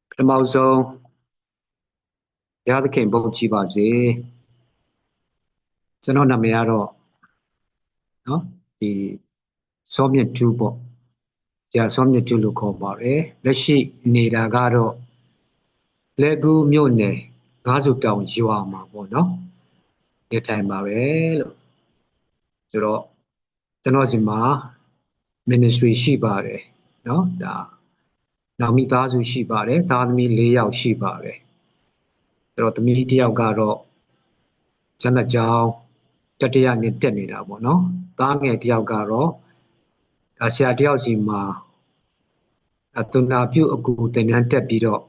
ပထမဆုံးရသခင်ဘုန်းကြီးပါစေကျွန်တော်နာမည်ကတော့နော်ဒီစောမြတ်ကျူးပေါ့ကြာစောမြတ်ကျူးလို့ခေါ်ပါတယ်လက်ရှိနေတာကတော့လက်ကူးမြို့နယ်ငါးစုတောင်ရွာမှာပေါ့နော်ဒီတိုင်းပါပဲလို့ဆိုတော့ကျွန်တော်ဒီမှာ ministry ရှိပါတယ်နော်ဒါနောက်မိသားစုရှိပါတယ်သားသမီး၄ယောက်ရှိပါတယ်အဲ့တော့သမီးတစ်ယောက်ကတော့ကျန်တဲ့ကြောင်းတတိယနှစ်တက်နေတာပေါ့နော်သားငယ်တစ်ယောက်ကတော့ဆရာတစ်ယောက်စီမှာသူနာပြုအကူသင်တန်းတက်ပြီးတော့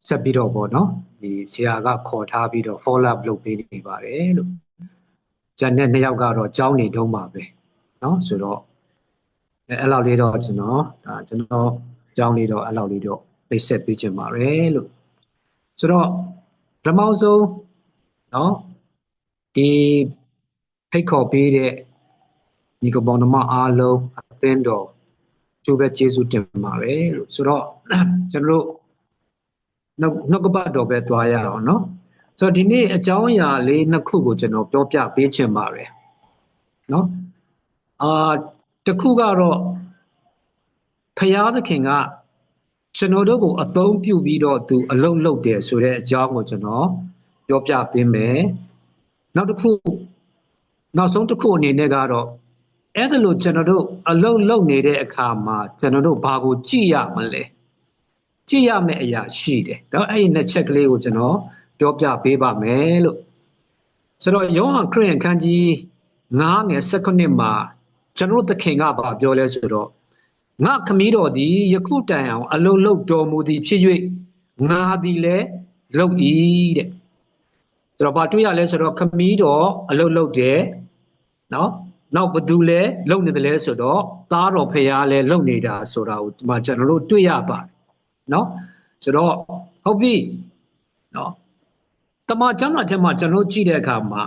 ဆက်ပြီးတော့ပေါ့နော်ဒီဆရာကခေါ်ထားပြီးတော့ follow up လုပ်ပေးနေပါတယ်လို့ကျန်တဲ့နှစ်ယောက်ကတော့ကျောင်းနေတုန်းပါပဲနော်ဆိုတော့အဲ့လောက်လေးတော့ကျွန်တော်ကျောင်းလေးတော့အဲ့လောက်လေးတော့ပိတ်ဆက်ပေးခြင်းပါတယ်လို့ဆိုတော့ပထမဆုံးနော်ဒီဖိတ်ခေါ်ပေးတဲ့ဒီကပေါင်းမအားလုံးအသင်းတော်ကျိုးပဲကျေးဇူးတင်ပါတယ်လို့ဆိုတော့ကျွန်တော်တို့နှုတ်ကပတ်တော်ပဲသွားရအောင်နော်ဆိုတော့ဒီနေ့အကြောင်းအရာလေးနှစ်ခုကိုကျွန်တော်ပြောပြပေးချင်ပါတယ်နော်တစ်ခုကတော့ဖယားသခင်ကကျွန်တော်တို့ကိုအသုံးပြုပြီးတော့သူအလုံးလုံးတယ်ဆိုတဲ့အကြောင်းကိုကျွန်တော်ပြောပြပေးမယ်နောက်တစ်ခုနောက်ဆုံးတစ်ခုအနေနဲ့ကတော့အဲ့ဒါလို့ကျွန်တော်တို့အလုံးလုံးနေတဲ့အခါမှာကျွန်တော်တို့ဘာကိုကြည့်ရမလဲကြည့်ရမယ့်အရာရှိတယ်တော့အဲ့ဒီနှစ်ချက်ကလေးကိုကျွန်တော်ပြောပြပေးပါမယ်လို့ဆိုတော့ယောဟန်ခရစ်ယာန်ခန်းကြီး9:19မှာကျွန်တော်သခင်ကပြောလဲဆိုတော့ငါခမည်းတော်သည်ယခုတိုင်အောင်အလုံးလုံးတော်မူသည်ဖြစ်၍ငါသည်လည်းလုပ်၏တဲ့ဆိုတော့ဘာတွေ့ရလဲဆိုတော့ခမည်းတော်အလုံးလုံးတယ်နော်နောက်ဘသူလဲလုပ်နေတယ်လဲဆိုတော့သားတော်ဖရာလဲလုပ်နေတာဆိုတာကိုဒီမှာကျွန်တော်တို့တွေ့ရပါတယ်နော်ဆိုတော့ဟုတ်ပြီနော်တမန်ကျမ်းစာထဲမှာကျွန်တော်ကြည့်တဲ့အခါမှာ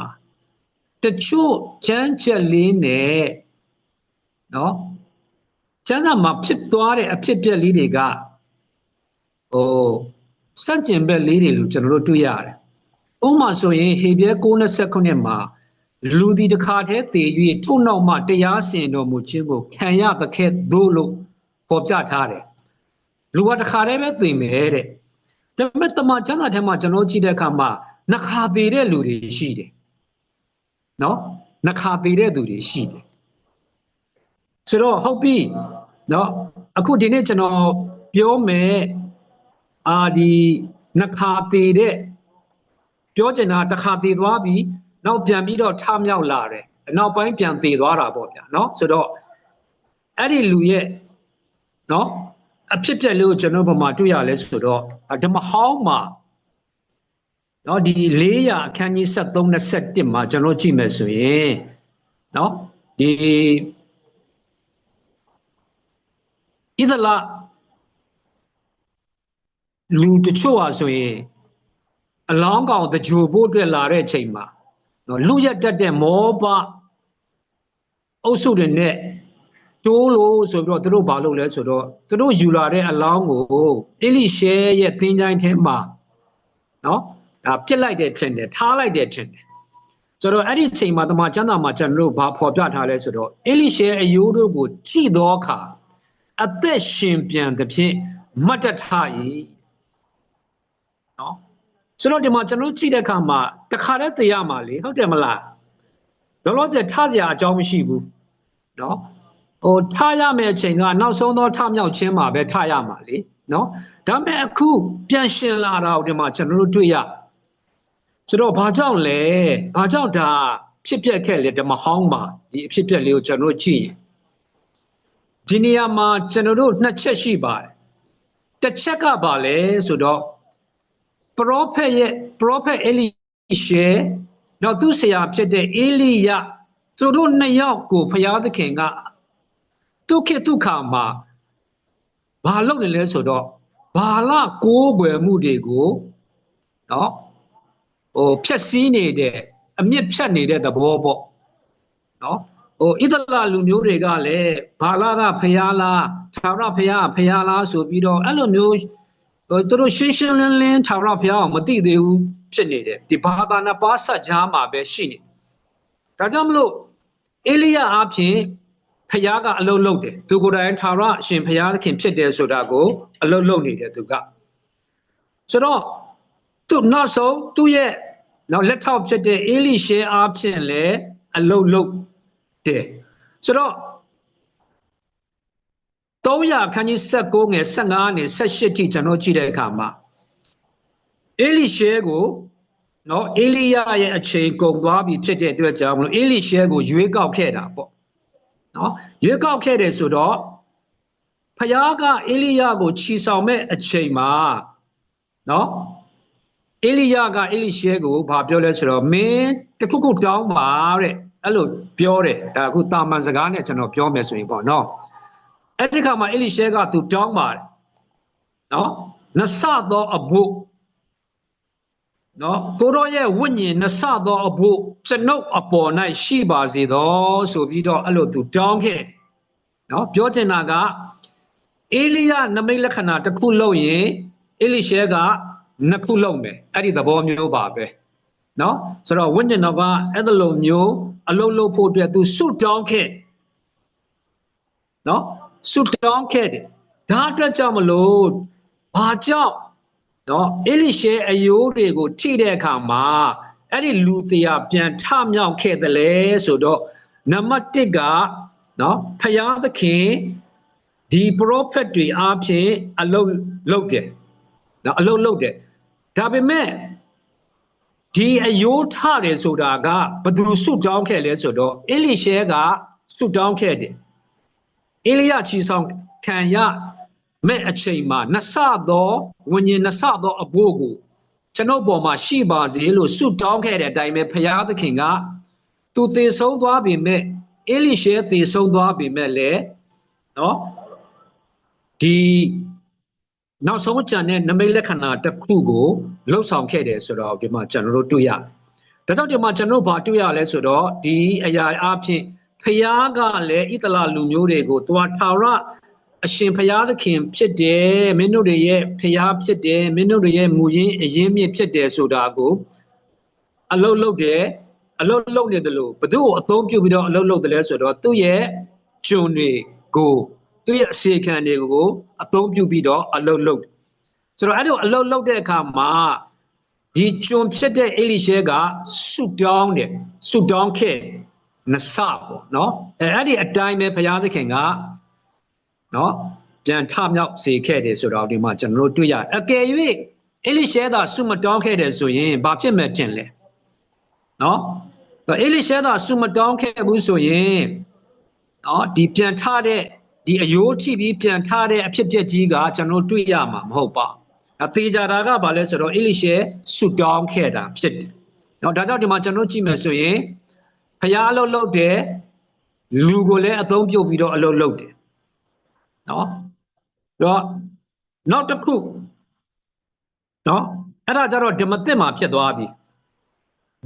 တချို့ကျမ်းချက်လေးနဲ့နော်ကျမ်းစာမှာဖြစ်သွားတဲ့အဖြစ်အပျက်လေးတွေကစန့်ကျင်ဘက်လေးတွေလို့ကျွန်တော်တို့တွေ့ရတယ်ဥပမာဆိုရင်ဟေဘဲ9:29မှာလူသည်တစ်ခါတည်းသေ၍ထို့နောက်မှတရားစင်တော်မူခြင်းကိုခံရသကဲ့သို့လို့ဖော်ပြထားတယ်လူကတစ်ခါတည်းပဲသေမယ်တဲ့ဒါပေမဲ့တမန်ကျမ်းစာထဲမှာကျွန်တော်ကြည့်တဲ့အခါမှာနှစ်ခါသေတဲ့လူတွေရှိတယ်နော်နှစ်ခါသေတဲ့သူတွေရှိတယ်ဆိုတော့ဟုတ်ပြီနော်အခုဒီနေ့ကျွန်တော်ပြောမယ်ဒီနှစ်ခါသေတဲ့ပြောချင်တာတစ်ခါသေသွားပြီနောက်ပြန်ပြီးတော့ထမြောက်လာတယ်နောက်ပိုင်းပြန်သေသွားတာပေါ့ဗျာနော်ဆိုတော့အဲ့ဒီလူရဲ့နော်အဖြစ်ပြက်လေးကိုကျွန်တော်ဘာမှတွေ့ရလဲဆိုတော့ဓမ္မဟောင်းမှာနော်ဒီ400အခန်းကြီး73-21မှာကျွန်တော်ကြည့်မယ်ဆိုရင်နော်ဒီဣသလလူတချို့ဟာဆိုရင်အလောင်းကောင်တကြိုဖို့အတွက်လာတဲ့အချိန်မှာနော်လူရက်တက်တဲ့မောဘအုပ်စုတွေနဲ့တိုးလို့ဆိုပြီးတော့သူတို့ဘာလုပ်လဲဆိုတော့သူတို့ယူလာတဲ့အလောင်းကိုအေလိရှဲရဲ့သင်္ချိုင်းထဲမှာနော်ဒါပြစ်လိုက်တဲ့ထင်တယ်ထားလိုက်တဲ့ထင်တယ်ဆိုတော့အဲ့ဒီအချိန်မှာတမန်ကျမ်းစာမှာကျွန်တော်တို့ဘာဖော်ပြထားလဲဆိုတော့အေလိရှဲအယိုးတို့ကိုထိသောအခါအသက်ရှင်ပြန်သဖြင့်မတ်တထ၏နော်ဆိုတော့ဒီမှာကျွန်တော်ကြည့်တဲ့အခါမှာတခါတည်းသိရမှာလေဟုတ်တယ်မလားလောလောဆယ်ထစရာအကြောင်းမရှိဘူးနော်ထရမယ့်အချိန်ကနောက်ဆုံးသောထမြောက်ခြင်းမှာပဲထရမှာလေနော်ဒါပေမဲ့အခုပြန်ရှင်လာတာဒီမှာကျွန်တော်တို့တွေ့ရဆိုတော့ဘာကြောင့်လဲဘာကြောင့်ဒါဖြစ်ပျက်ခဲ့လဲဓမ္မဟောင်းမှာဒီအဖြစ်ပျက်လေးကိုကျွန်တော်တို့ကြည့်ဒီနေရာမှာကျွန်တော်တို့နှစ်ချက်ရှိပါတယ်တစ်ချက်ကပါလဲဆိုတော့ပရောဖက်အေလိရှေနောက်သူဆရာဖြစ်တဲ့အေလိယသူတို့နှစ်ယောက်ကိုဘုရားသခင်ကဒုက္ခဒုက္ခမှာဘာလုပ်နေလဲဆိုတော့ဘာလကိုးကွယ်မှုတွေကိုနော်ဖြတ်စည်းနေတဲ့အမြင့်ဖြတ်နေတဲ့သဘောပေါ့နော် ဣသလလူမျိုးတွေကလည်းဘာလာကဖျားလားထာဝရဖျားလားဆိုပြီးတော့အဲ့လိုမျိုးသူတို့ရှင်းရှင်းလင်းလင်းထာဝရဘုရားကိုမသိသေးဘူးဖြစ်နေတယ်ဒီဘာသာနှစ်ပါးဆက်ကြားမှာပဲရှိနေဒါကြောင့်မလို့အေလိယအားဖြင့်ဘုရားကအလုံးလုံးတယ်သူကိုယ်တိုင်ထာဝရအရှင်ဘုရားသခင်ဖြစ်တယ်ဆိုတာကိုအလုံးလုံးနေတယ်သူကဆိုတော့သူနောက်ဆုံးသူ့ရဲ့လက်ထောက်ဖြစ်တဲ့အေလိရှဲအားဖြင့်လည်းအလုံးလုံးတယ်ဆိုတော့300ခန်းကြီး19ငယ်15ငယ်18ထိကျွန်တော်ကြည့်တဲ့အခါမှာအေလိရှဲကိုအေလိယရဲ့အချိန်ကုန်သွားပြီဖြစ်တဲ့အတွက်ကြောင့်မလို့အေလိရှဲကိုရွေးကောက်ခဲ့တာပေါ့ရွေးကောက်ခဲ့တယ်ဆိုတော့ဖယားကအေလိယကိုခြီဆောင်မဲ့အချိန်မှာအေလိယကအေလိရှဲကိုဘာပြောလဲဆိုတော့မင်းတခုခုတောင်းပါတဲ့အဲ့လိုပြောတယ်ဒါအခုတာမန်စကားနဲ့ကျွန်တော်ပြောမယ်ဆိုရင်ပေါ့အဲ့ဒီခါမှာအေလိရှဲကသူတောင်းပါတယ်နှစ်ဆသောအဖို့ကိုရောရဲ့ဝိညာဉ်နှစ်ဆသောအဖို့ကျွန်ုပ်အပေါ်၌ရှိပါစေသောဆိုပြီးတော့အဲ့လိုသူတောင်းခဲ့ပြောချင်တာကအေလိယနမိတ်လက္ခဏာတစ်ခုလုပ်ရင်အေလိရှဲကနှစ်ခုလုပ်မယ်အဲ့ဒီသဘောမျိုးပါပဲဆိုတော့ဝိညာဉ်တော်ကအဲ့လိုမျိုးအလုပ်လုပ်ဖို့အတွက်သူဆုတောင်းခဲ့ဆုတောင်းခဲ့တယ်ဒါအတွက်ကြောင့်မလို့ဘာကြောင့်အေလိရှဲအယိုးတွေကိုထိတဲ့အခါမှာအဲ့ဒီလူတရားပြန်ထမြောက်ခဲ့တယ်လေဆိုတော့နံပါတ်1ကဖယားသခင်ဒီပရောဖက်တွေအားဖြင့်အလုပ်လုပ်တယ်အလုပ်လုပ်တယ်ဒါပေမဲ့ဒီအယိုးထတယ်ဆိုတာကဘယ်သူဆုတောင်းခဲ့လဲဆိုတော့အေလိရှဲကဆုတောင်းခဲ့တယ်အေလိယချီဆောင်ခံရမဲ့အချိန်မှာနှစ်ဆသောဝိညာဉ်နှစ်ဆသောအဖို့ကိုကျွန်ုပ်ပေါ်မှာရှိပါစေလို့ဆုတောင်းခဲ့တဲ့အတိုင်းပဲဘုရားသခင်ကသူသေဆုံးသွားပြီမဲ့အေလိရှဲသေဆုံးသွားပြီမဲ့လေဒီနောက်ဆုံးကျန်တဲ့နမိတ်လက္ခဏာတစ်ခုကိုလှုပ်ဆောင်ခဲ့တယ်ဆိုတော့ဒီမှာကျွန်တော်တို့တွေ့ရဒါကြောင့်ဒီမှာကျွန်တော်ဘာတွေ့ရလဲဆိုတော့ဒီအရာအဖြစ်ဖယားကလည်းဣသလလူမျိုးတွေကိုသွားထာဝရအရှင်ဖယားသခင်ဖြစ်တယ်မင်းတို့တွေရဲ့ဖယားဖြစ်တယ်မင်းတို့တွေရဲ့မူရင်းအရင်းမြစ်ဖြစ်တယ်ဆိုတာကိုအလုတ်လုတ်တယ်အလုတ်လုတ်နေတယ်လို့ဘသူ့ကိုအသုံးပြုပြီးတော့အလုတ်လုတ်တယ်လဲဆိုတော့သူ့ရဲ့ကျွန်တွေကိုသူ့ရဲ့အစေခံတွေကိုအသုံးပြုပြီးတော့အလုတ်လုတ်ဆိုတော့အဲ့လိုအလုတ်လုတ်တဲ့အခါမှာဒီကျွန်ဖြစ်တဲ့အေလိရှဲကဆုတောင်းတယ်ဆုတောင်းခဲ့နှစ်ဆပေါ့အဲ့ဒီအတိုင်းပဲဘုရားသခင်ကပြန်ထမြောက်စေခဲ့တယ်ဆိုတော့ဒီမှာကျွန်တော်တို့တွေ့ရအကယ်၍အေလိရှဲသာဆုမတောင်းခဲ့တယ်ဆိုရင်ဘာဖြစ်မဲ့တင်လဲအေလိရှဲသာဆုမတောင်းခဲ့ဘူးဆိုရင်ဒီပြန်ထတဲ့ဒီအယိုးထိပြီးပြန်ထတဲ့အဖြစ်ပြက်ကြီးကကျွန်တော်တွေ့ရမှာမဟုတ်ပါဘူးသေချာတာကဘာလဲဆိုတော့အေလိရှဲဆုတောင်းခဲ့တာဖြစ်တယ်ဒါကြောင့်ဒီမှာကျွန်တော်ကြည့်မယ်ဆိုရင်ဖယားအလုပ်လုပ်တယ်လူကိုလည်းအသုံးပြုပြီးတော့အလုပ်လုပ်တယ်တော့နောက်တစ်ခုအဲ့ဒါကြတော့ဓမ္မသစ်မှာဖြစ်သွားပြီ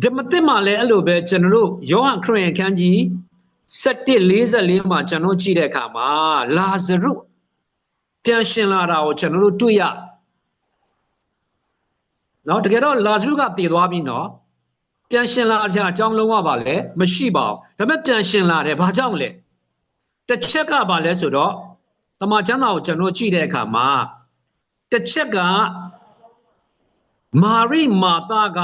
ဓမ္မသစ်မှာလည်းအဲ့လိုပဲကျွန်တော်တို့ယောဟန်ခရစ်ယာန်ခန်းကြီး7:44မှာကျွန်တော်ကြည့်တဲ့အခါမှာလာဇရုပြန်ရှင်လာတာကိုကျွန်တော်တို့တွေ့ရတကယ်တော့လာဇရုကတည်သွားပြီပြန်ရှင်လာတဲ့အကြောင်းလုံးဝပါလဲမရှိပါဘူးဒါပေမဲ့ပြန်ရှင်လာတယ်ဘာကြောင့်လဲတစ်ချက်ကပါလဲဆိုတော့တမန်ကျမ်းစာကိုကျွန်တော်ကြည့်တဲ့အခါမှာတစ်ချက်ကမာရိမာသာက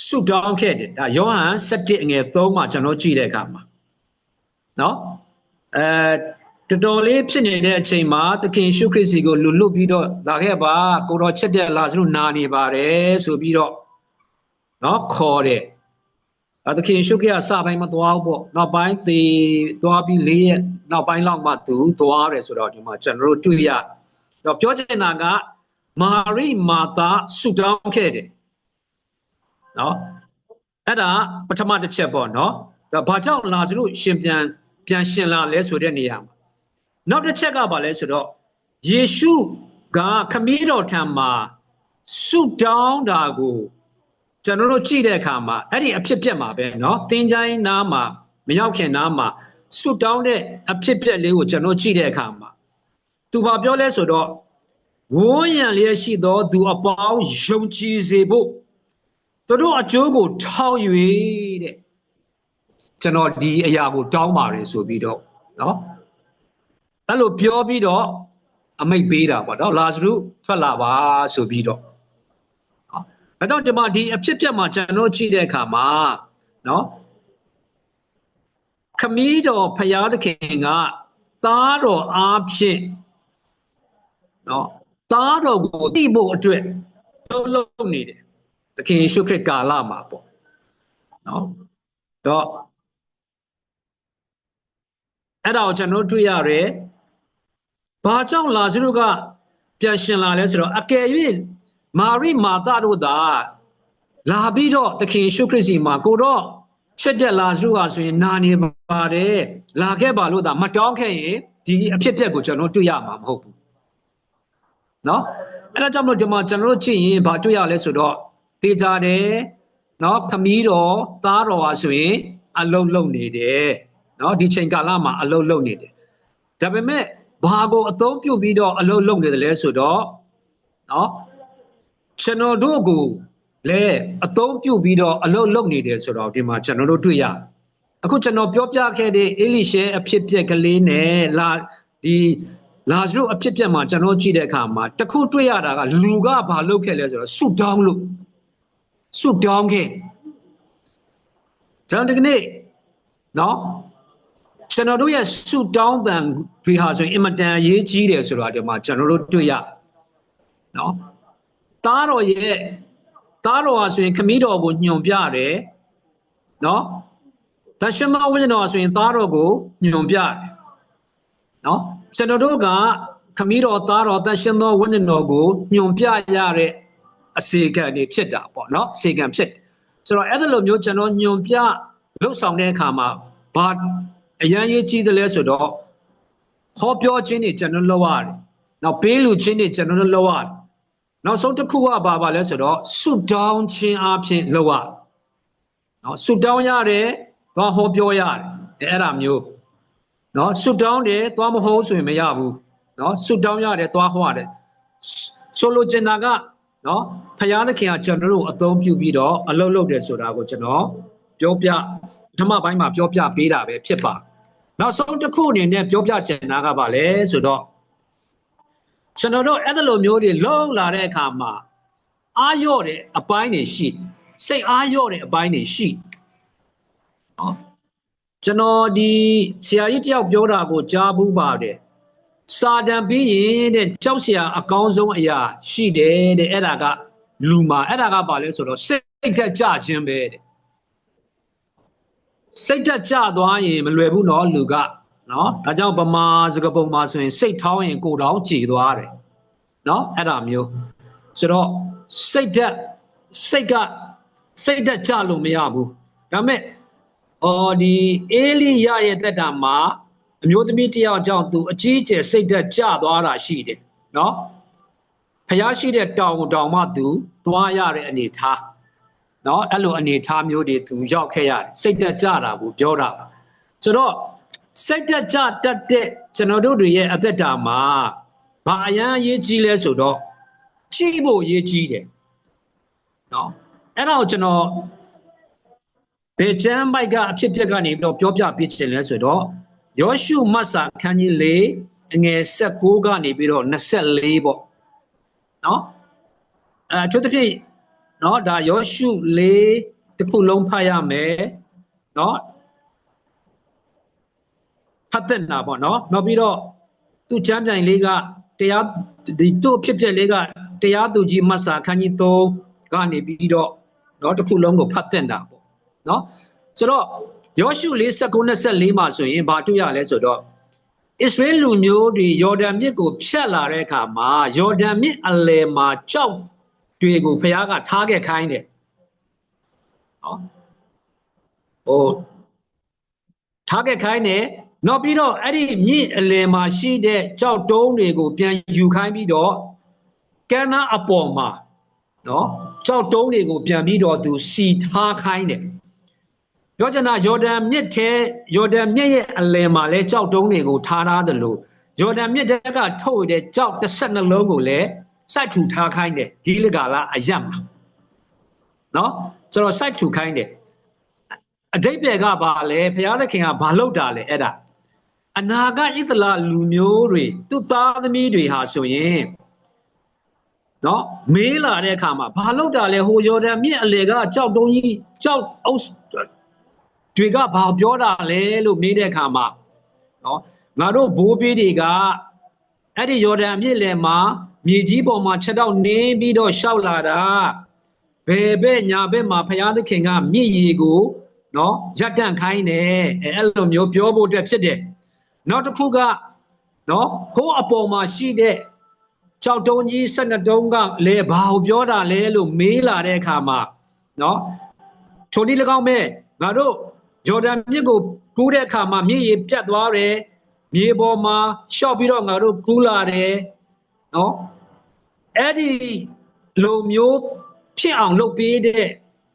ဆုတောင်းခဲ့တယ်ဒါယောဟန်7:3မှာကျွန်တော်ကြည့်တဲ့အခါမှာတော်တော်လေးဖြစ်နေတဲ့အချိန်မှာသခင်ရှုခရစ်စီကိုလူလွတ်ပြီးတော့လာခဲ့ပါကိုတော်ချက်တဲ့လာဇရုနာနေပါတယ်ဆိုပြီးတော့ခေါ်တယ်သခင်ရှုခရစ်ကစပိုင်းမသွားဘူးပေါ့နောက်ပိုင်းသေသွားပြီး4ရက်နောက်ပိုင်းလောက်မှသူသွားတယ်ဆိုတော့ဒီမှာကျွန်တော်တို့တွေ့ရတော့ပြောချင်တာကမာရိမာသာဆုတောင်းခဲ့တယ်အဲ့ဒါပထမတစ်ချက်ပေါ့ဒါဘာကြောင့်လာဇရုရှင်ပြန်ရှင်လာလဲဆိုတဲ့နေရာမှာနောက်တစ်ချက်ကဘာလဲဆိုတော့ယေရှုကခမည်းတော်ထံမှာဆုတောင်းတာကိုကျွန်တော်တို့ကြည့်တဲ့အခါမှာအဲ့ဒီအဖြစ်ပြက်မှာပဲသင်္ချိုင်းနားမှာမရောက်ခင်နားမှာ ဆုတောင်းတဲ့အဖြစ်ပြက်လေးကိုကျွန်တော်ကြည့်တဲ့အခါမှာသူဘာပြောလဲဆိုတော့ဝန်းရံလျက်ရှိသောသူအပေါင်းယုံကြည်စေဖို့သူတို့အကျိုးကိုထောက်၍တဲ့ကျွန်တော်ဒီအရာကိုတောင်းပါတယ်ဆိုပြီးတော့နော်အဲ့လိုပြောပြီးတော့အမိတ်ပေးတာပေါ့နော်လာဇရုထွက်လာပါဆိုပြီးတော့အဲ့တော့ဒီမှာဒီအဖြစ်ပြက်မှာကျွန်တော်ကြည့်တဲ့အခါမှာနော်ခမည်းတော်ဖယားသခင်ကသားတော်အားဖြင့်နော်သားတော်ကိုသိဖို့အတွက်လုပ်နေတယ်သခင်ယေရှုခရစ်ကာလမှာပေါ့နော်တော့အဲ့ဒါကိုကျွန်တော်တွေ့ရတယ်ဘာကြောင့်လာဇရုကပြန်ရှင်လာလဲဆိုတော့အကယ်၍မာရိမာသတို့သာလာပြီးတော့သခင်ယေရှုခရစ်စီမှာကိုတော့ချက်တဲ့လာဇရုဟာဆိုရင်နာနေပါတယ်လာခဲ့ပါလို့သာမတောင်းခဲ့ရင်ဒီအဖြစ်အပျက်ကိုကျွန်တော်တွေ့ရမှာမဟုတ်ဘူးနော်အဲ့ဒါကြောင့်မို့ဒီမှာကျွန်တော်တို့ကြည့်ရင်ဘာတွေ့ရလဲဆိုတော့သိကြတယ်နော်ခမည်းတော်သားတော်ဟာဆိုရင်အလုံးလုံးနေတယ်နော်ဒီချိန်ကာလမှာအလုံးလုံးနေတယ်ဒါပေမဲ့ဘာကိုအသုံးပြုပြီးတော့အလုံးလုံးနေတယ်လဲဆိုတော့နော်ကျွန်တော်တို့ကိုလည်းအသုံးပြုပြီးတော့အလုံးလုံးနေတယ်ဆိုတော့ဒီမှာကျွန်တော်တို့တွေ့ရအခုကျွန်တော်ပြောပြခဲ့တဲ့အေလိရှဲအဖြစ်ပြက်ကလေးနဲ့လာဇရုအဖြစ်ပြက်မှာကျွန်တော်ကြည့်တဲ့အခါမှာတခုတွေ့ရတာကလူကဘာလုပ်ခဲ့လဲဆိုတော့ဆုတောင်းလို့ဆုတောင်းခဲ့ကျွန်တော်ဒီနေ့နော်ကျွန်တော်တို့ရဲ့ဆုတောင်းတန်တွေဟာဆိုရင်အင်မတန်အရေးကြီးတယ်ဆိုတာဒီမှာကျွန်တော်တို့တွေ့ရနော်သားတော်ဟာဆိုရင်ခမည်းတော်ကိုညွန်ပြတယ်နော်တန်ရှင်သောဝိညာဉ်တော်ဆိုရင်သားတော်ကိုညွန်ပြတယ်နော်ကျွန်တော်တို့ကခမည်းတော်သားတော်တန်ရှင်သောဝိညာဉ်တော်ကိုညွန်ပြရတဲ့အစီကံတွေဖြစ်တာပေါ့နော်အစီကံဖြစ်ဆိုတော့အဲ့လိုမျိုးကျွန်တော်ညွန်ပြလှုပ်ဆောင်တဲ့အခါမှာဘာအရန်ရေးကြီးတယ်လဲဆိုတော့ဟောပြောခြင်းတွေကျွန်တော်လုပ်ရတယ်နောက်ပေးလူခြင်းတွေကျွန်တော်လုပ်ရတယ်နောက်ဆုံးတစ်ခုကဘာလဲဆိုတော့ဆုတောင်းခြင်းအပြင်လုပ်ရနော်ဆုတောင်းရတယ်သွားဟောပြောရတယ်အဲ့ဒါမျိုးနော်ဆုတောင်းတယ်သွားမဟောဆိုရင်မရဘူးနော်ဆုတောင်းရတယ်သွားဟောရတယ်ဆိုလိုချင်တာကနော်ဖယားသခင်ကကျွန်တော်တို့အသုံးပြုပြီးတော့အလုပ်လုပ်တယ်ဆိုတာကိုကျွန်တော်ပြောပြပထမပိုင်းမှာပြောပြပေးတာပဲဖြစ်ပါနောက်ဆုံးတစ်ခုအနေနဲ့ပြောပြချင်တာကဘာလဲဆိုတော့ကျွန်တော်တို့အဲ့လိုမျိုးတွေလုံလာတဲ့အခါမှာအားရော့တဲ့အပိုင်းတွေရှိစိတ်အားရော့တဲ့အပိုင်းတွေရှိနော်ကျွန်တော်ဒီဆရာကြီးတယောက်ပြောတာကိုကြားဘူးပါတယ်စာတန်ပြီးရင်တဲ့ကြောက်စရာအကောင်းဆုံးအရာရှိတယ်တဲ့အဲ့ဒါကလူမှာအဲ့ဒါကဘာလဲဆိုတော့စိတ်ဓာတ်ကြခြင်းပဲတဲ့စိတ်ဓာတ်ကြသွားရင်မလွယ်ဘူးနော်လူကနော်ဒါကြောင့်ဗမာစကားပုံမှာဆိုရင်စိတ်ထောင်းရင်ကိုယ်တောင်ကြည်သွားတယ်နော်အဲ့ဒါမျိုးဆိုတော့စိတ်ဓာတ်ကြလို့မရဘူးဒါပေမဲ့ဒီအေလိယရဲ့တက်တာမှာအမျိုးသမီးတယောက်ကြောင့်သူအကြီးကျယ်စိတ်ဓာတ်ကြသွားတာရှိတယ်နော်ဖျားရှိတဲ့တောင်မှသူသွားရတဲ့အနေထားနော်အဲ့လိုအနေထားမျိုးတွေသူရောက်ခဲ့ရတယ်စိတ်ဓာတ်ကြတာကိုပြောတာဆိုတော့စိတ်ဓာတ်ကြတတ်တဲ့ကျွန်တော်တို့တွေရဲ့အသက်တာမှာဘာအရန်ရေးကြီးလဲဆိုတော့ကြည့်ဖို့ရေးကြီးတယ်နော်အဲ့ဒါကိုကျွန်တော်ဘယ်ကျမ်းပိုက်ကအဖြစ်ပြက်ကနေပြီးတော့ပြောပြပေးချင်လဲဆိုတော့ယောရှုမတ်စာအခန်းကြီး4အငယ်16ကနေပြီးတော့24ပေါ့နော်အထူးသဖြင့်နော်ဒါယောရှု4တစ်ခုလုံးဖတ်ရမယ်နော်ဖတ်တဲ့နာပေါ့နော်နောက်ပြီးတော့သူ့ကျမ်းပြိုင်လေးကတရားဒီသူ့ဖြစ်ပြက်လေးကတရားသူကြီးမတ်စာအခန်းကြီး3ကနေပြီးတော့နော်တစ်ခုလုံးကိုဖတ်တဲ့နာပေါ့နော်ဆိုတော့ယောရှု4:24မှာဆိုရင်ဘာတွေ့ရလဲဆိုတော့ဣသရေလလူမျိုးတွေယော်ဒန်မြစ်ကိုဖြတ်လာတဲ့အခါမှာယော်ဒန်မြစ်အလယ်မှာကြောက်တွေကိုဘုရားကထားခဲ့ခိုင်းတယ်နော်ထားခဲ့ခိုင်းတယ်နောက်ပြီးတော့အဲ့ဒီမြစ်အလယ်မှာရှိတဲ့ကြောက်တုံးတွေကိုပြန်ယူခိုင်းပြီးတော့ကမ်းနားအပေါ်မှာနော်ကြောက်တုံးတွေကိုပြန်ပြီးတော့သူစီထားခိုင်းတယ် ပြောချင်တာယော်ဒန်မြစ်ရဲ့အလယ်မှာလဲကြောက်တုံးတွေကိုထားတယ်လို့ယော်ဒန်မြစ်တဲကထုတ်တဲ့ကြောက်12လုံးကိုလည်းစိုက်ထူထားခိုင်းတယ်ဂိလဂါလအယက်မှာနော်ဆိုတော့စိုက်ထူခိုင်းတယ်အဓိပ္ပာယ်ကဘာလဲဘုရားသခင်ကဘာလုပ်တာလဲအဲ့ဒါအနာဂတ်ဣသလလူမျိုးတွေသူ့သားသမီးတွေဟာဆိုရင်နော်မေးလာတဲ့အခါမှာဘာလုပ်တာလဲဟိုယော်ဒန်မြစ်အလယ်ကကြောက်တုံးကြီးကြောက်အုပ်တွေကဘာပြောတာလဲလို့မေးတဲ့အခါမှာနော်ငါတို့ဘိုးဘေးတွေကအဲ့ဒီယော်ဒန်မြစ်လယ်မှာမြေကြီးပေါ်မှာချက်တော့နင်းပြီးတော့ရှောက်လာတာဘယ်ဘက်ညာဘက်မှာဘုရားသခင်ကမြစ်ရေကိုနော်ရပ်တန့်ခိုင်းတယ်အဲ့လိုမျိုးပြောဖို့အတွက်ဖြစ်တယ်နောက်တစ်ခုကနော်ဟိုအပေါ်မှာရှိတဲ့ကြောက်တုံးကြီး12တုံးကလည်းဘာကိုပြောတာလဲလို့မေးလာတဲ့အခါမှာနော်ထိုနည်း၎င်းမဲ့ငါတို့ယော်ဒန်မြစ်ကိုကူးတဲ့အခါမှာမြစ်ရေပြတ်သွားတယ်မြေပေါ်မှာရှောက်ပြီးတော့ငါတို့ကူးလာတယ်နော်အဲ့ဒီလိုမျိုးဖြစ်အောင်လုပ်ပေးတဲ့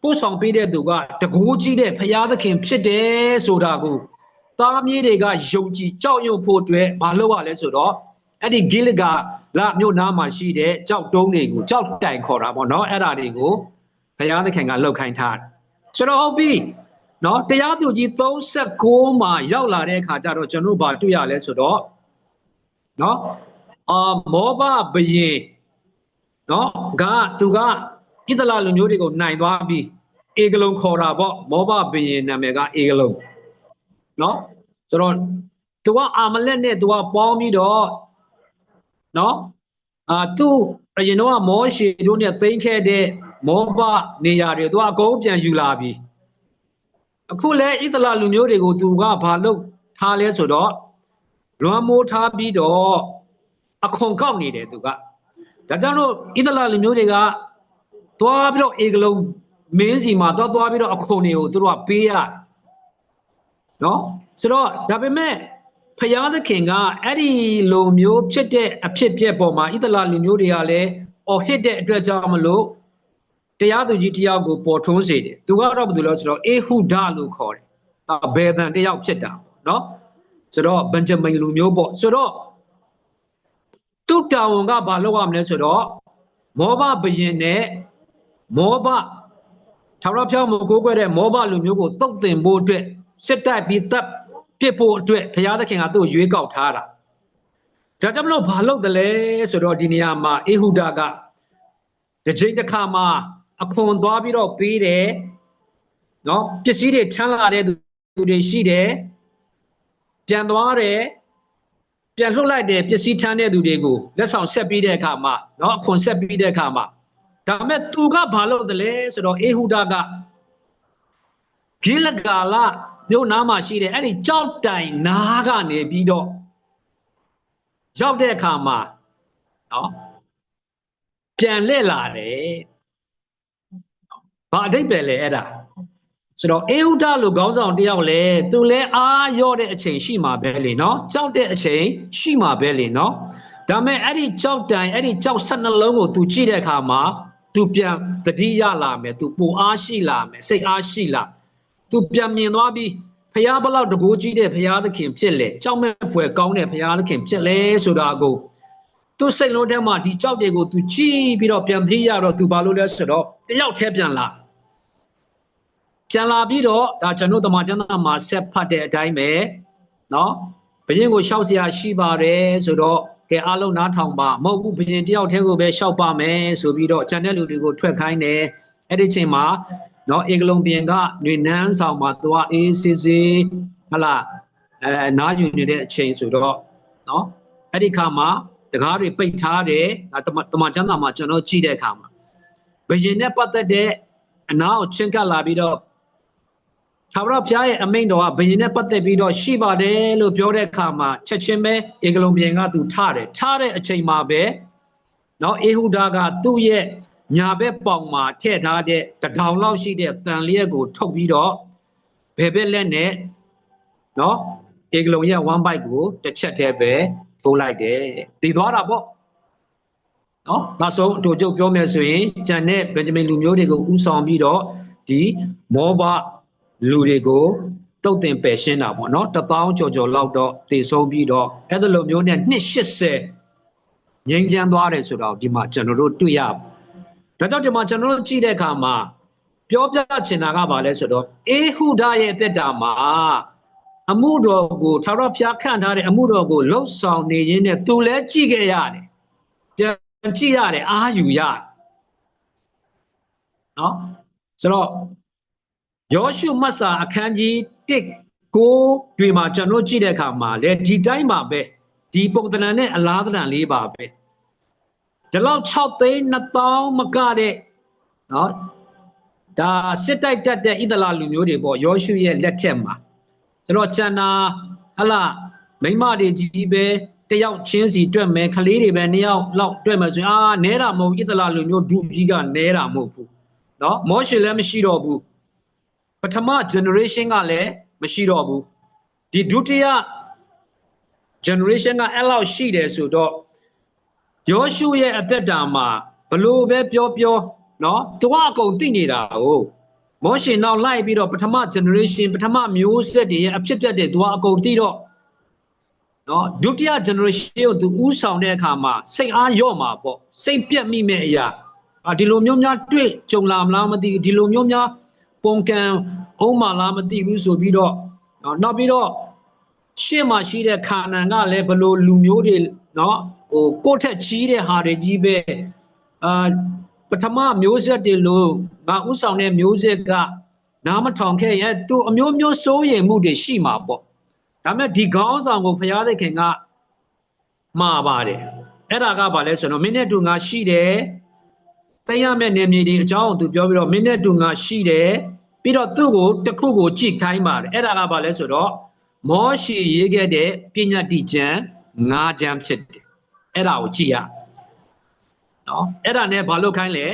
ပို့ဆောင်ပေးတဲ့သူကတကူးကြီးတဲ့ဘုရားသခင်ဖြစ်တယ်ဆိုတာကိုသားမြေးတွေကယုံကြည်ကြောက်ရွံ့ဖို့အတွက်မလုပ်ရလဲဆိုတော့အဲ့ဒီဂိလဂါလမြို့နားမှာရှိတဲ့ကြောက်တုံးတွေကိုကြောက်တိုင်ခေါ်တာပေါ့နော်အဲ့ဒါတွေကိုဘုရားသခင်ကလှုပ်ခိုင်းထားတယ်ဆိုတော့ဟုတ်ပြီနော်တရားသူကြီး36မှာရောက်လာတဲ့အခါကျတော့ကျွန်တော်ဘာတွေ့ရလဲဆိုတော့နော်မောဘဘယင်နော်သူကဣသလလူမျိုးတွေကိုနိုင်သွားပြီးဧဂလုံခေါ်တာပေါ့မောဘဘယင်နာမည်ကဧဂလုံနော်ဆိုတော့သူကအာမလက်နဲ့သူကပေါင်းပြီးတော့နော်သူအရင်တော့မောရှေတို့နဲ့သိမ်းခဲ့တဲ့မောဘနေရာတွေသူကအကုန်ပြန်ယူလာပြီအခုလဲဣသလလူမျိုးတွေကိုသူကဘာလုပ်ထားလဲဆိုတော့လွမ်းမိုးထားပြီးတော့အခွန်ကောက်နေတယ်သူကဒါကြောင့်လို့ဣသလလူမျိုးတွေကသွားပြီးတော့ဧကလုံးမင်းစီမှာသွားပြီးတော့အခွန်တွေကိုသူတို့ကပေးရနော်ဆိုတော့ဒါပေမဲ့ဖယားသခင်ကအဲ့ဒီလိုမျိုးဖြစ်တဲ့အဖြစ်ပြက်ပေါ်မှာဣသလလူမျိုးတွေကလည်းဟစ်တဲ့အတွက်ကြောင့်မလို့တရားသူကြီးတယောက်ကိုပေါ်ထွန်းစေတယ်သူကတော့ဘယ်သူလဲဆိုတော့အေဟုဒလို့ခေါ်တယ်ဘယ်သံတယောက်ဖြစ်တာနော်ဆိုတော့ဗင်ဂျမင်လူမျိုးပေါ့ဆိုတော့သူ့တာဝန်ကဘာလုပ်ရမလဲဆိုတော့မောဘဘယင်နဲ့မောဘထာဝရဘုရားမကိုးကွယ်တဲ့မောဘလူမျိုးကိုတုတ်တင်ဖို့အတွက်စစ်တိုက်ပြီးတပ်ပစ်ဖို့အတွက်ဘုရားသခင်ကသူ့ရွေးကောက်ထားတာဒါကြောင့်မလို့ဘာလုပ်တယ်လဲဆိုတော့ဒီနေရာမှာအေဟုဒကတစ်ချိန်တစ်ခါမှာအခွန်သွားပြီးတော့ပေးတယ်နော်ပစ္စည်းတွေထမ်းလာတဲ့သူတွေရှိတယ်ပြန်သွားတယ်ပြန်လှုပ်လိုက်တယ်ပစ္စည်းထမ်းတဲ့သူတွေကိုလက်ဆောင်ဆက်ပြီးတဲ့အခါမှာနော်အခွန်ဆက်ပြီးတဲ့အခါမှာဒါပေမဲ့သူကဘာလုပ်တယ်လဲဆိုတော့အေဟုဒကဂိလဂါလမြို့နားမှာရှိတဲ့အဲ့ဒီကြောက်တိုင်နားကနေပြီးတော့ရောက်တဲ့အခါမှာနော်ပြန်လှည့်လာတယ်ဘာအဓိပ္ပာယ်လဲအဲ့ဒါဆိုတော့အေဟုဒလိုခေါင်းဆောင်တယောက်လဲသူလဲအားရော့တဲ့အချိန်ရှိမှာပဲလေနော်ကြောက်တဲ့အချိန်ရှိမှာပဲလေနော်ဒါပေမဲ့အဲ့ဒီကြောက်တိုင်အဲ့ဒီကြောက်12လုံးကိုသူကြည့်တဲ့အခါမှာသူပြန်တတိယလာမယ်သူပိုအားရှိလာမယ်စိတ်အားရှိလာသူပြန်မြင်သွားပြီးဖျားဘလောက်တကူကြီးတဲ့ဖျားသခင်ဖြစ်လေကြောက်မဲ့ဖွယ်ကောင်းတဲ့ဖျားသခင်ဖြစ်လေဆိုတာကိုသူစိတ်လုံးထဲမှာဒီကြောက်တွေကိုသူကြည့်ပြီးတော့ပြန်တတိယတော့သူဘာလို့လဲဆိုတော့တယောက်တည်းပြန်လာပြီးတော့ဒါကျွန်တော်တမန်ကျမ်းစာမှာဆက်ဖတ်တဲ့အတိုင်းပဲနော်ဘုရင်ကိုရှောက်เสียရှိပါတယ်ဆိုတော့ကဲအားလုံးနားထောင်ပါမဟုတ်ဘူးဘုရင်တယောက်တည်းကိုပဲရှောက်ပါမယ်ဆိုပြီးတော့ကျန်တဲ့လူတွေကိုထွက်ခိုင်းတယ်အဲ့ဒီချိန်မှာနော်ဧကလုံပြင်ကຫນွေနန်းဆောင်မှာသွားအေးစစ်စစ်ဟလာနားယူနေတဲ့အချိန်ဆိုတော့နော်အဲ့ဒီခါမှာတကားတွေပိတ်ထားတယ်တမန်ကျမ်းစာမှာကျွန်တော်ကြည့်တဲ့အခါမှာဘုရင်နဲ့ပတ်သက်တဲ့အနာကိုချင်းကပ်လာပြီးတော့ထာဝရဘုရားရဲ့အမိန့်တော်ကဘုရင်နဲ့ပတ်သက်ပြီးတော့ရှိပါတယ်လို့ပြောတဲ့အခါမှာချက်ချင်းပဲဧကလုံပြင်ကသူထားတဲ့အချိန်မှာပဲနော်အေဟုဒကသူ့ရဲ့ညာဘက်ပေါင်မှာထည့်ထားတဲ့တထောင်လောက်ရှိတဲ့တန်လျက်ကိုထုတ်ပြီးတော့ဘယ်ဘက်လက်နဲ့နော်ဧကလုံရဲ့ဝမ်းပိုက်ကိုတစ်ချက်တည်းပဲထိုးလိုက်တယ်တည်သွားတာပေါ့နော်နောက်ဆုံးအတူတူပြောမယ်ဆိုရင်ဂျန်နဲ့ဗင်ဂျမင်လူမျိုးတွေကိုဥဆောင်ပြီးတော့ဒီမောဘ လူတွေကိုတုတ်တင်ပယ်ရှင်းတာပေါ့နော်1000ကျော်လောက်တော့တည်ဆုံးပြီးတော့အဲ့ဒါလိုမျိုးနဲ့280ငြိမ်းချမ်းသွားတယ်ဆိုတော့ဒီမှာကျွန်တော်တို့တွေ့ရဒါကြောင့်ဒီမှာကျွန်တော်တို့ကြည့်တဲ့အခါမှာပြောပြချင်တာကဘာလဲဆိုတော့အေဟုဒရဲ့အသက်တာမှာအမှုတော်ကိုထာဝရဘုရားခန့်ထားတဲ့အမှုတော်ကိုလှုပ်ဆောင်နေရင်းနဲ့သူလည်းကြည့်ခဲ့ရတယ်ပြန်ကြည့်ရတယ်အာယူရတယ်နော်ဆိုတော့ယောရှုမတ်စာအခန်းကြီး1ကိုတွေမှာကျွန်တော်ကြည့်တဲ့အခါမှာလေဒီတိုင်းပါပဲဒီပုံသဏ္ဍာန်နဲ့အလားသဏ္ဍာန်လေးပါပဲဒီလောက်6သိန်း2000မကတဲ့နော်ဒါစစ်တိုက်တတ်တဲ့ဣသလလူမျိုးတွေပေါ့ယောရှုရဲ့လက်ထက်မှာကျွန်တော်ကျန်တာဟလာမိမတွေကြီးပဲတယောက်ချင်းစီတွေ့မယ်ခလေးတွေပဲ2ယောက်လောက်တွေ့မယ်ဆိုရင်နဲတာမဟုတ်ဣသလလူမျိုးဒုကြီးကနဲတာမဟုတ်ဘူးနော်မောရှေလည်းမရှိတော့ဘူးပထမ generation ကလည်းမရှိတော့ဘူးဒီဒုတိယ generation ကအဲ့လောက်ရှိတယ်ဆိုတော့ယောရှုရဲ့အသက်တာမှာဘလို့ပဲပြောနော်သူကအကုန်သိနေတာဟုတ်မောရှေနောက်လိုက်ပြီးတော့ပထမ generation ပထမမျိုးဆက်တွေရဲ့အဖြစ်ပြတ်တွေသူကအကုန်သိတော့နော်ဒုတိယ generation ကိုသူဥဆောင်တဲ့အခါမှာစိတ်အားလျော့မှာပေါ့စိတ်ပြတ်မိမဲ့အရာဒီလိုမျိုးများတွေ့ကြုံလာမလားမသိဘူးဒီလိုမျိုးများပုံကံအောင်မလားမသိဘူးဆိုပြီးတော့နောက်ပြီးတော့ရှေ့မှာရှိတဲ့ခါနန်ကလည်းဘလို့လူမျိုးတွေနော်ဟိုကိုယ့်ထက်ကြီးတဲ့ဟာတွေကြီးပဲပထမမျိုးဆက်တွေလို့ငါဥဆောင်တဲ့မျိုးဆက်ကနားမထောင်ခဲ့ရဲ့သူအမျိုးမျိုးစိုးရိမ်မှုတွေရှိမှာပေါ့ဒါပေမဲ့ဒီခေါင်းဆောင်ကိုဘုရားသခင်ကမှာပါတယ်အဲ့ဒါကဘာလဲဆိုတော့မင်းနဲ့တူငါရှိတယ်သိရမယ့်နေမြေတွေအကြောင်းကိုသူပြောပြီးတော့မင်းနဲ့တူငါရှိတယ်ပြီးတော့သူ့ကိုတစ်ခုကိုကြည့်ခိုင်းပါတယ်အဲ့ဒါကဘာလဲဆိုတော့မောရှေရေးခဲ့တဲ့ပညတ္တိကျမ်း9ကျမ်းဖြစ်တယ်အဲ့ဒါကိုကြည့်ရနော်အဲ့ဒါနဲ့ဘာလို့ခိုင်းလဲ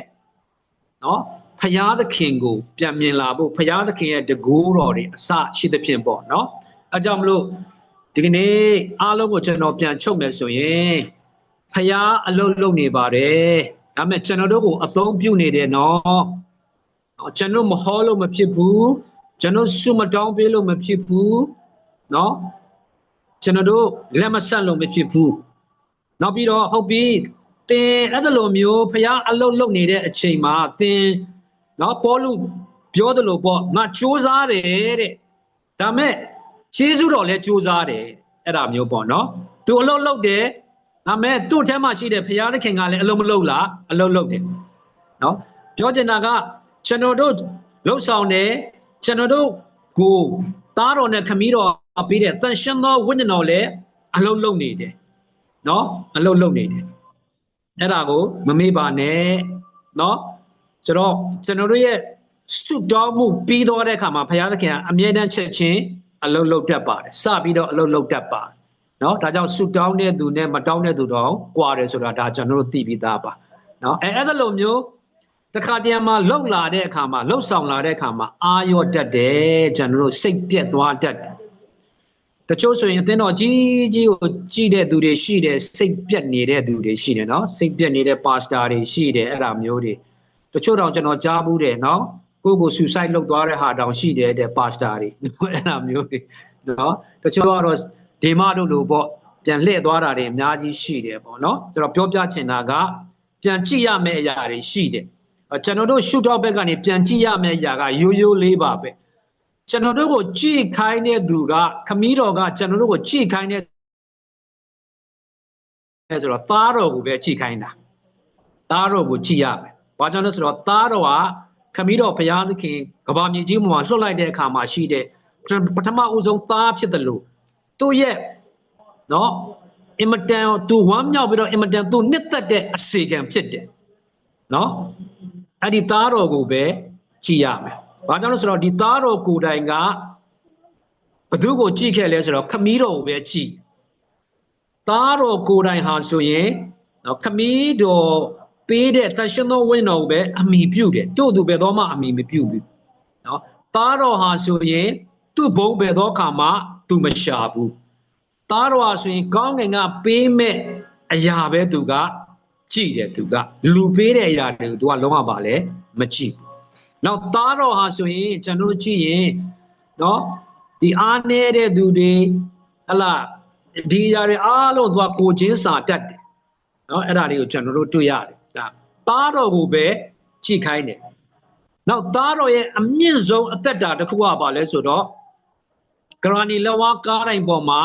နော်ဖယားသခင်ကိုပြန်မြင်လာဖို့ဖယားသခင်ရဲ့တကူတော်တွေအစရှိသဖြင့်ပေါ့နော်အဲကြောင့်မလို့ဒီကနေ့အားလုံးကိုကျွန်တော်ပြန်ချုပ်မယ်ဆိုရင်ဖယားအလုံးလုံးနေပါတယ်ဒါပေမဲ့ကျွန်တော်တို့ကိုအသုံးပြုနေတယ်နော်ကျွန်တော်မဟောလို့မဖြစ်ဘူးကျွန်တော်ဆုမတောင်းပေးလို့မဖြစ်ဘူးနော်ကျွန်တော်တို့လက်မဆက်လို့မဖြစ်ဘူးနောက်ပြီးတော့ဟုတ်ပြီတင်အဲ့ဒါလိုမျိုးဖယားအလုံးလုံးနေတဲ့အချိန်မှာတင်နော်ပေါလုပြောတယ်လို့ပေါ့ငါစူးစားတယ်တဲ့ဒါမဲ့ကျေးဇူးတော်လည်းစူးစားတယ်အဲ့ဒါမျိုးပေါ့နော်သူအလုံးလုံးတယ်ဒါမဲ့သူ့ထဲမှာရှိတဲ့ဖယားသခင်ကလည်းအလုံးမလုံးလားအလုံးလုံးတယ်နော်ပြောချင်တာကကျွန်တော်တို့လှုပ်ဆောင်တယ်ကျွန်တော်တို့ကိုသားတော်နဲ့ခမည်းတော်ပေးတဲ့တန်ရှင်သောဝိညာဉ်တော်လည်းအလုံးလုံးနေတယ်နော်အလုံးလုံးနေတယ်အဲ့ဒါကိုမမေ့ပါနဲ့နော်ဆိုတော့ကျွန်တော်တို့ရဲ့ဆုတောင်းမှုပြီးတော့တဲ့အခါမှာဘုရားသခင်ကအမြဲတမ်းချက်ချင်းအလုံးလုံးတတ်ပါတယ်စပြီးတော့အလုံးလုံးတတ်ပါတယ်နော်ဒါကြောင့်ဆုတောင်းတဲ့သူနဲ့မတောင်းတဲ့သူတော့ကွာတယ်ဆိုတာဒါကျွန်တော်တို့သိပြီးသားပါနော်အဲ့ဒါလိုမျိုးတခါတည်းမှာလှုပ်လာတဲ့အခါမှာလှုပ်ဆောင်လာတဲ့အခါမှာအာရော့တတ်တယ်ကျွန်တော်တို့စိတ်ပြက်သွားတတ်တယ်တချို့ဆိုရင်အသင်းတော်ကြီးကြီးကိုကြည့်တဲ့သူတွေရှိတယ်စိတ်ပြက်နေတဲ့သူတွေရှိတယ်နော်စိတ်ပြက်နေတဲ့ပါစတာတွေရှိတယ်အဲ့ဒါမျိုးတွေတချို့တော့ကျွန်တော်ကြားဘူးတယ်နော်ကို suicide လုပ်သွားတဲ့ဟာတောင်ရှိတယ်တဲ့ပါစတာတွေအဲ့ဒါမျိုးတွေနော်တချို့ကတော့ဒေမတို့လိုပေါ့ပြန်လှည့်သွားတာတွေအများကြီးရှိတယ်ပေါ့နော်ဆိုတော့ပြောပြချင်တာကပြန်ကြည့်ရမယ့်အရာတွေရှိတယ်ကျွန်တော်တို့ရှုထောက်ဘက်ကနေပြန်ကြည့်ရမယ့်အရာကရိုးရိုးလေးပါပဲကျွန်တော်တို့ကိုကြည့်ခိုင်းတဲ့သူကခမည်းတော်ကကျွန်တော်တို့ကိုကြည့်ခိုင်းတဲ့ဆိုတော့သားတော်ကိုပဲကြည့်ခိုင်းတာသားတော်ကိုကြည့်ရမယ်ဘာကြောင့်လဲဆိုတော့သားတော်ကခမည်းတော်ဘုရားသခင်ကဘာမြေကြီးမှာလွှတ်လိုက်တဲ့အခါမှာရှိတဲ့ပထမဦးဆုံးသားဖြစ်တယ်လို့သူ့ရဲ့နော်အင်မတန်သူဝမ်းမြောက်ပြီးတော့အင်မတန်သူနှစ်သက်တဲ့အစေခံဖြစ်တယ်နော်အဲ့ဒီသားတော်ကိုပဲကြည့်ရမယ်ဘာကြောင့်လဲဆိုတော့ဒီသားတော်ကိုယ်တိုင်ကဘသူကိုကြည့်ခဲ့လဲဆိုတော့ခမည်းတော်ကိုပဲကြည့်သားတော်ကိုယ်တိုင်ဟာဆိုရင်နော်ခမည်းတော်ပေးတဲ့တန်ရှင်သောဝိညာဉ်တော်ကိုပဲအမိပြုတယ်တို့သူပဲတော့မှအမိမပြုဘူးနော်သားတော်ဟာဆိုရင်သူ့ဘုံပဲသောအခါမှာသူမရှာဘူးသားတော်ဟာဆိုရင်ကောင်းကင်ကပေးမဲ့အရာပဲသူကကြည့်တယ်သူကလူပေးတဲ့အရာတွေကိုသူကလုံးဝပါလဲမကြည့်ဘူးနောက်သားတော်ဟာဆိုရင်ကျွန်တော်ကြည့်ရင် နော်ဒီအားနေတဲ့သူတွေဟလာဒီຢာတွေအားလုံးသူကကိုချင်းစာတတ်တယ်နော်အဲ့ဒါတွေကိုကျွန်တော်တို့တွေ့ရတယ်ဒါသားတော်ကိုပဲကြည့်ခိုင်းတယ်နောက်သားတော်ရဲ့အမြင့်ဆုံးအသက်တာတစ်ခုကပါလဲဆိုတော့ကရဏီလဝါကားတိုင်းပေါ်မှာ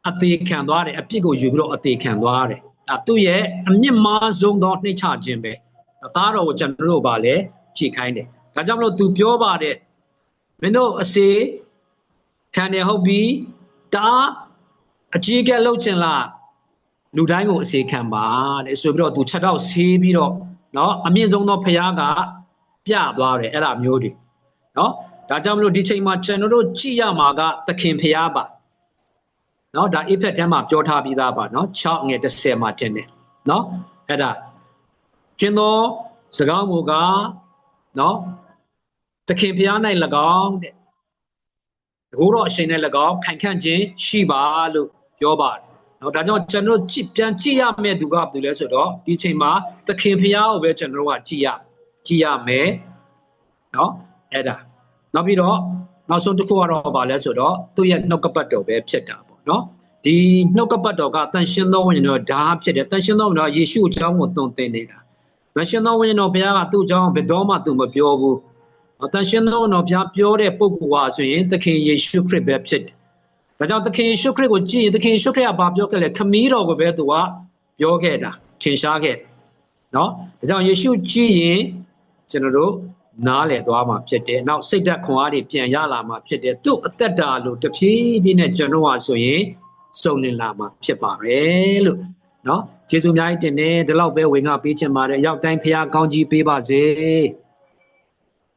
အသေးခံသွားတယ်အပြစ်ကိုယူပြီးတော့အသေးခံသွားတယ်ဒါသူ့ရဲ့အမြင့်မားဆုံးသောနှိမ့်ချခြင်းပဲသားတော်ကိုကျွန်တော်တို့ပါလဲကြည့်ခိုင်းတယ်ဒါကြောင့်မလို့သူပြောပါတယ်မင်းတို့အစေခံတယ်ဟုတ်ပြီတာအကြီးကဲလှုပ်ချင်လားလူတိုင်းကိုအစေခံပါတဲ့ဆိုပြီးတော့သူချက်တော့ဆေးပြီးတော့နော်အမြင့်ဆုံးသောဖခင်ကပြသွားတယ်အဲ့ဒါမျိုးတွေနော်ဒါကြောင့်မလို့ဒီချိန်မှာကျွန်တော်တို့ကြည့်ရမှာကသခင်ဖခင်ပါနော်ဒါအိဖက်တန်းမှာပြောထားပြီးသားပါနော်6ငယ်10မှာတင်တယ်နော်အဲ့ဒါကျင်းသောစကားမူကားနော်သခင်ဖျား၌၎င်းတဲ့တကူတော့အရှင်နဲ့၎င်းခိုင်ခန့်ခြင်းရှိပါလို့ပြောပါတယ်နော်ဒါကြောင့်ကျွန်တော်ပြန်ကြည့်ရမယ့်သူကဘာလဲဆိုတော့ဒီချိန်မှာသခင်ဖျားကိုပဲကျွန်တော်ကကြည့်ရမယ်နော်အဲ့ဒါနောက်ပြီးတော့နောက်ဆုံးတစ်ခုကတော့ဘာလဲဆိုတော့သူ့ရဲ့နှုတ်ကပတ်တော်ပဲဖြစ်တာပေါ့နော်ဒီနှုတ်ကပတ်တော်ကတန်ရှင်းသောဝိညာဉ်တော်ဓာတ်ဖြစ်တယ်တန်ရှင်းသောဝိညာဉ်တော်ယေရှုအကြောင်းကိုသွန်သင်နေတာတန်ရှင်းသောဝိညာဉ်တော်ဘုရားကသူ့အကြောင်းဘယ်တော့မှသူမပြောဘူးတန်ရှင်းသောဝိညာဉ်တော်ဘုရားပြောတဲ့ပုဂ္ဂိုလ်ဟာဆိုရင်သခင်ယေရှုခရစ်ပဲဖြစ်တယ်ဒါကြောင့်သခင်ယေရှုခရစ်ကိုကြည့်ရင်သခင်ယေရှုခရစ်ကဘာပြောခဲ့လဲခမည်းတော်ကိုပဲသူကပြောခဲ့တာထင်ရှားခဲ့နော်ဒါကြောင့်ယေရှုကြည့်ရင်ကျွန်တော်တို့နားလည်သွားမှာဖြစ်တယ်နောက်စိတ်ဓာတ်ခွန်အားတွေပြန်ရလာမှာဖြစ်တယ်သူ့အသက်တာလို့တဖြည်းဖြည်းနဲ့ကျွန်တော်ဟာဆိုရင်စုံလင်လာမှာဖြစ်ပါတယ်လို့နော်ကျေးဇူးအများကြီးတင်တယ်ဒီလောက်ပဲဝင်ငါပေးချင်ပါတယ်ရောက်တိုင်းဖခင်ကောင်းကြီးပေးပါစေ